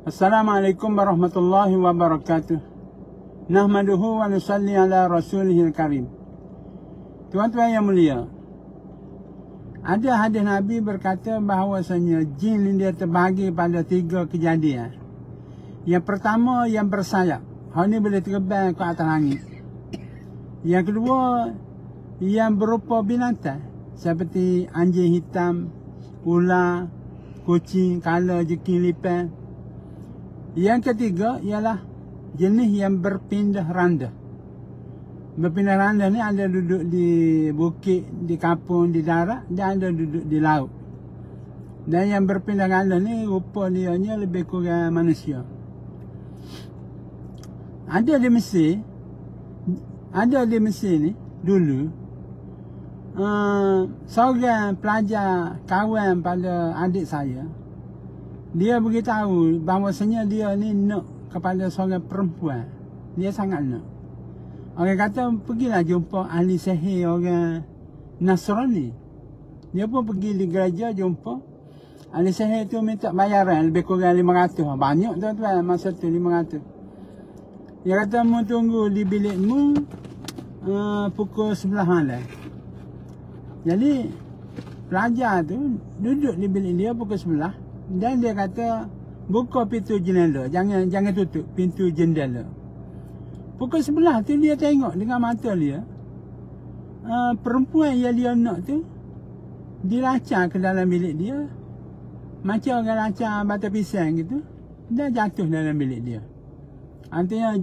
Assalamualaikum warahmatullahi wabarakatuh. Nahmaduhu wa nusalli ala rasulihil karim. Tuan-tuan yang mulia, ada hadis Nabi berkata bahawasanya jin ini dia terbahagi pada 3 kejadian. Yang pertama, yang bersayap. Hal ini boleh terbang ke atas langit. Yang kedua, yang berupa binatang seperti anjing hitam, ular, kucing, kala, jeking, lipan. Yang ketiga ialah jenis yang berpindah randa. Berpindah randa ni ada duduk di bukit, di kampung, di darat, dan ada duduk di laut. Dan yang berpindah randa ni rupa dia lebih kurang manusia. Ada di Mesir ni dulu seorang pelajar kawan pada adik saya, dia beritahu bahawasanya dia ni nak kepada seorang perempuan. Dia sangat nak. Orang kata pergilah jumpa ahli sihir orang Nasrani. Dia pun pergi di gereja jumpa ahli sihir tu, minta bayaran lebih kurang 500. Banyak tuan-tuan masa tu 500. Dia kata mu tunggu di bilikmu pukul 11 malam. Jadi pelajar tu duduk di bilik dia pukul 11. Dan dia kata buka pintu jendela, jangan tutup pintu jendela. Pukul 11 tu dia tengok dengan mata dia, perempuan yang dia nak tu dilacak ke dalam bilik dia, macam orang lacak batu pisang gitu, dan jatuh dalam bilik dia. Artinya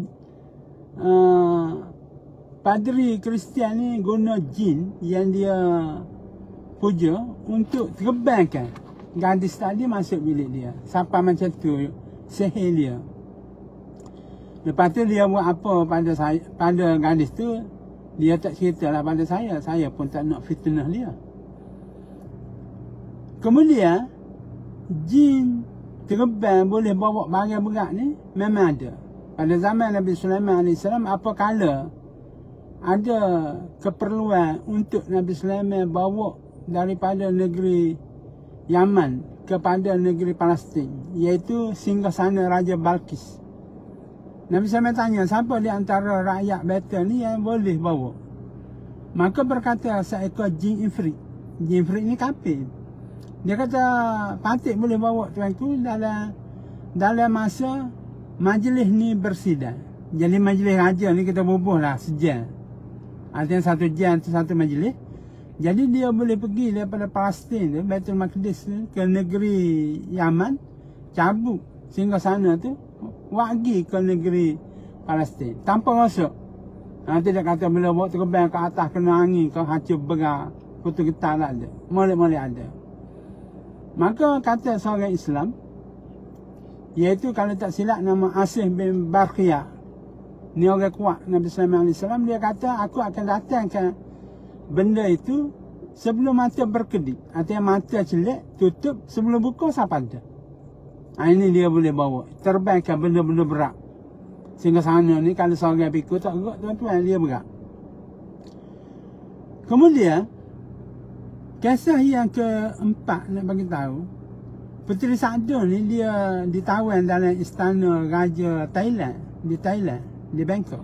padri Kristian ni guna jin yang dia puja untuk terbangkan gadis tadi masuk bilik dia. Sampai macam tu sihir dia. Lepas tu dia buat apa pada gadis tu, dia tak ceritalah pada saya. Saya pun tak nak fitnah dia. Kemudian jin terbang boleh bawa barang berat ni memang ada. Pada zaman Nabi Sulaiman AS, apa kala ada keperluan untuk Nabi Sulaiman bawa daripada negeri Yaman kepada negeri Palestin, iaitu singgahsana Raja Balkis. Nabi Sulaiman tanya, siapa di antara rakyat Betel ni yang boleh bawa? Maka berkata seekor jin ifrit. Jin ifrit ni kafir. Dia kata patut boleh bawa tuanku dalam masa majlis ni bersidang. Jadi majlis raja ni kita bubuh lah sejam. Artinya 1 jam tu satu majlis. Jadi dia boleh pergi daripada Palestin tu, Baitul Maqdis tu, ke negeri Yaman, cabut sehingga sana tu, wagi ke negeri Palestin tanpa rosak. Nanti dia kata bila bawa terbang ke atas kena angin, kau hancur berat, kutu getah tak ada, molek-molek ada. Maka kata seorang Islam, iaitu kalau tak silap nama Asih bin Barqiyah, ni orang kuat Nabi Sulaiman AS, dia kata aku akan datangkan benda itu sebelum mata berkedip. Artinya mata celik, tutup, sebelum buka siapa ada. Ini dia boleh bawa. Terbangkan benda-benda berat. Sehingga sana ni kalau seorang pikul tak gerak tuan-tuan, dia berat. Kemudian kisah yang keempat nak bagi tahu, Puteri Saadun ni dia ditawan dalam istana Raja Thailand, di Bangkok.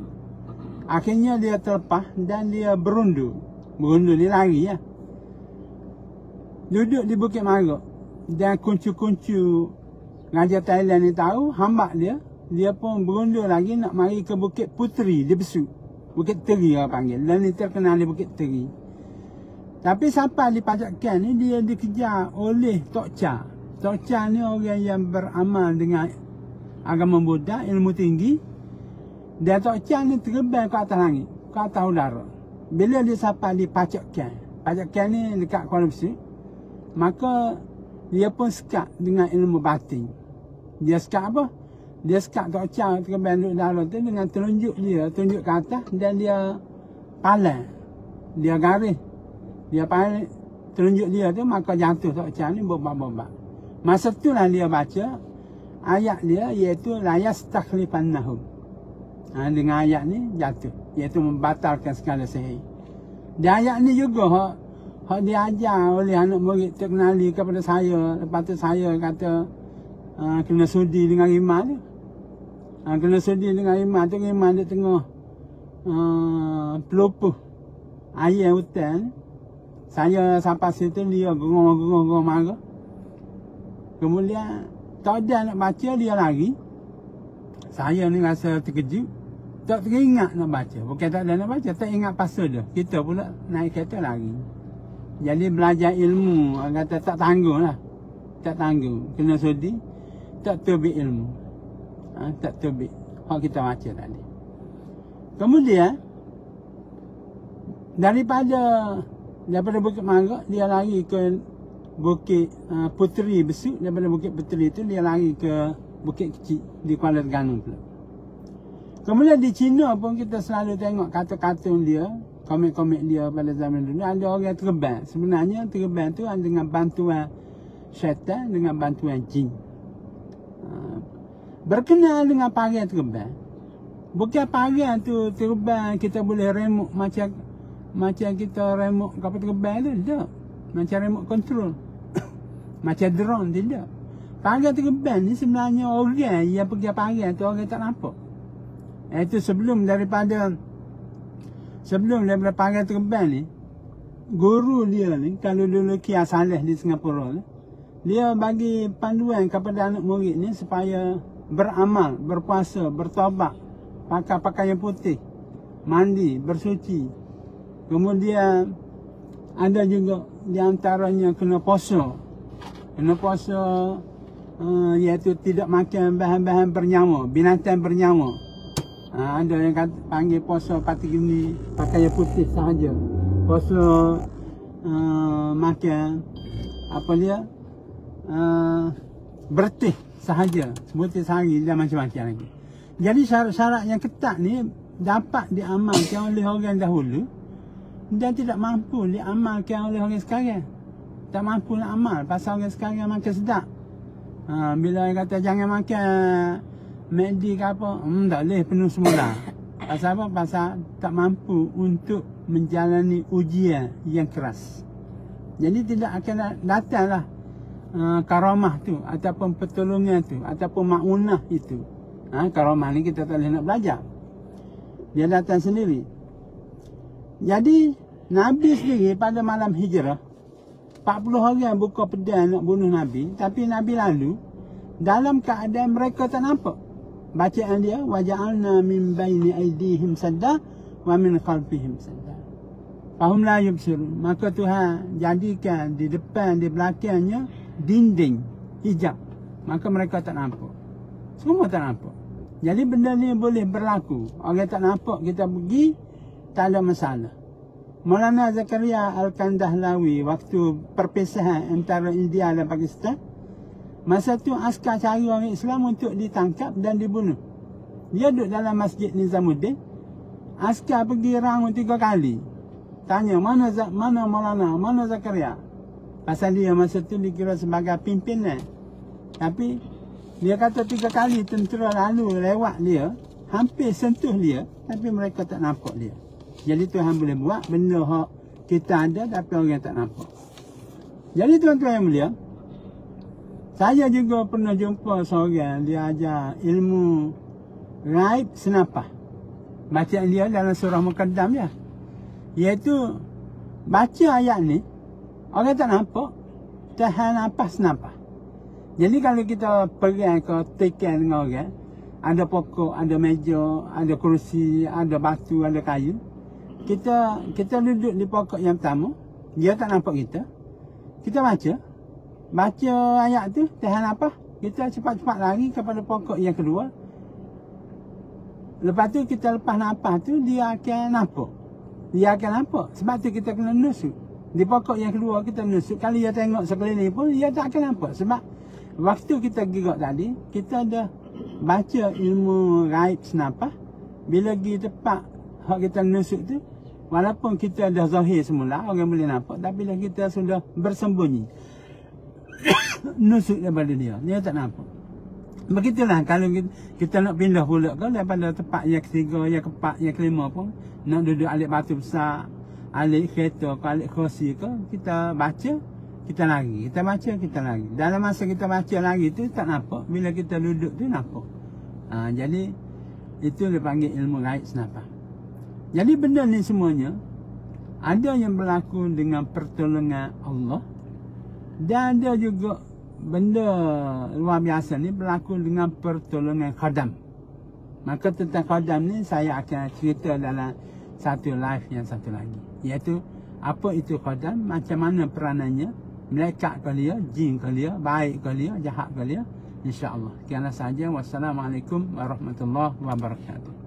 Akhirnya dia terlepas dan dia berundur. Berundur ni lari ya. Duduk di Bukit Marok. Dan kuncu-kuncu Raja Thailand ni tahu, hambak dia. Dia pun berundur lagi nak mari ke Bukit Puteri di Besut. Bukit Teri orang panggil. Dan ni terkenal di Bukit Teri. Tapi sampai di Pajakan ni dia dikejar oleh Tok Cha. Tok Cha ni orang yang beramal dengan agama Buddha, ilmu tinggi. Dan Tok Cha ni terbang ke atas langit, ke atas udara. Bila dia sampai di Pajakan ni dekat Kuala Besut, maka dia pun sekat dengan ilmu batin. Dia sekat apa? Dia sekat Tok Cha terbang duduk dalam tu dengan telunjuk dia, tunjuk ke atas, dan dia palang. Dia garis. Dia palang telunjuk dia tu, maka jatuh Tok Cha ni bobak-bobak. Masa tu lah dia baca ayat dia, iaitu la yastakhlifannahum. Dengan ayat ni jatuh, iaitu membatalkan segala sihir. Dan ayat ni juga hak diajar oleh anak murid terkenali kepada saya. Lepas tu saya kata kena sudi dengan iman tu. Kena sudi dengan iman tu, iman dia tengah pelupuh air hutan. Saya sampai situ, dia gerong marah. Kemudian tak ada nak baca, dia lari. Saya ni rasa terkejut, tak teringat nak baca. Bukan tak ada nak baca, tak ingat pasal dia. Kita pula naik kereta lari. Jadi belajar ilmu, kata tak tanggung lah. Tak tanggung, kena sudi, tak terbit ilmu. Tak terbit hak kita baca tadi. Kemudian daripada Bukit Marok, dia lari ke Bukit Puteri Besut. Daripada Bukit Puteri itu dia lari ke Bukit Kecil di Kuala Terengganu pula. Kemudian di China pun kita selalu tengok kartun dia, komik-komik dia pada zaman dulu. Ada orang terbang. Sebenarnya terbang tu dengan bantuan syaitan, dengan bantuan jin. Berkenaan dengan parai terbang. Bukan parai tu terbang kita boleh remuk macam kita remuk kapal terbang tu, tidak. Macam remote control. Macam drone, tidak. Parai terbang ni sebenarnya orang yang pergi parai tu orang tak nampak. Itu sebelum daripada parai terbang ni, guru dia ni, kalau dulu Kia Saleh di Singapura ni, dia bagi panduan kepada anak murid ni supaya beramal, berpuasa, bertaubat, pakai pakaian putih, mandi, bersuci. Kemudian ada juga di antaranya kena puasa. Kena puasa iaitu tidak makan bahan-bahan bernyawa, binatang bernyawa. Ada yang panggil puasa pati gini, pakaian putih sahaja. Puasa makan apa dia? Bertih sahaja, sebutir sehari dan macam-macam lagi. Jadi syarat-syarat yang ketat ni dapat diamalkan oleh orang dahulu dan tidak mampu diamalkan oleh orang sekarang. Tak mampu nak amal pasal orang sekarang makan sedap. Bila orang kata jangan makan McD ke apa, tak boleh penuh semula. Pasal apa? Pasal tak mampu untuk menjalani ujian yang keras. Jadi tidak akan datanglah karamah tu ataupun pertolongan tu ataupun maunah itu. Karamah ni kita tak boleh nak belajar, dia datang sendiri. Jadi Nabi sendiri pada malam hijrah 40 orang buka pedang nak bunuh Nabi, tapi Nabi lalu dalam keadaan mereka tak nampak. Bacaan dia, waja'alna min baini aydihim sadda wa min khalfihim sadda fahum la yubsirun. Maka Tuhan jadikan di depan, di belakangnya dinding hijab, maka mereka tak nampak. Semua tak nampak. Jadi benda ni boleh berlaku. Orang tak nampak kita pergi, tak ada masalah. Maulana Zakaria Al-Kandahlawi waktu perpisahan antara India dan Pakistan, masa tu askar cari orang Islam untuk ditangkap dan dibunuh. Dia duduk dalam Masjid Nizamuddin. Askar pergi round 3 kali. Tanya, mana Maulana, mana Zakaria? Pasal dia masa tu dikira sebagai pimpinan. Tapi dia kata 3 kali tentera lalu lewat dia, hampir sentuh dia, tapi mereka tak nampak dia. Jadi Tuhan boleh buat benda hak kita ada tapi orang tak nampak. Jadi tuan-tuan yang mulia, saya juga pernah jumpa seorang, dia ajar ilmu raib senapah. Bacaan dia dalam surah Muqaddam ya, iaitu baca ayat ni, orang tak nampak, tahan nafas senapah. Jadi kalau kita pergi ke tekan dengan orang, ada pokok, ada meja, ada kerusi, ada batu, ada kayu, kita duduk di pokok yang pertama, dia tak nampak kita. Kita baca ayat tu, tahan apa? Kita cepat-cepat lari kepada pokok yang kedua. Lepas tu kita lepas nafas tu, dia akan nampak. Dia akan nampak. Sebab tu kita kena nusuk. Di pokok yang kedua kita nusuk. Kalau dia tengok sekeliling pun, dia tak akan nampak. Sebab waktu kita gerak tadi, kita dah baca ilmu raib senapah. Bila pergi tempat hak kita nusuk tu, walaupun kita dah zahir semula, orang boleh nampak, tapi bila kita sudah bersembunyi nusuk daripada dia tak nampak. Begitulah kalau kita nak pindah pula ke daripada tempat yang ketiga, yang keempat, yang kelima pun, nak duduk alik batu besar, alik kereta ke, alik kerusi ke, kita baca, kita lari. Kita baca, kita lari. Dalam masa kita baca lari tu tak nampak. Bila kita duduk tu nampak. Jadi itu dipanggil ilmu gaib senapan. Jadi benda ni semuanya ada yang berlaku dengan pertolongan Allah, dan ada juga benda luar biasa ni berlaku dengan pertolongan khadam. Maka tentang khadam ni saya akan cerita dalam satu live yang satu lagi, iaitu apa itu khadam, macam mana peranannya, malaikat ke dia, jin ke dia, baik ke dia, jahat ke dia, insya-Allah. Sekian saja. Wassalamualaikum warahmatullahi wabarakatuh.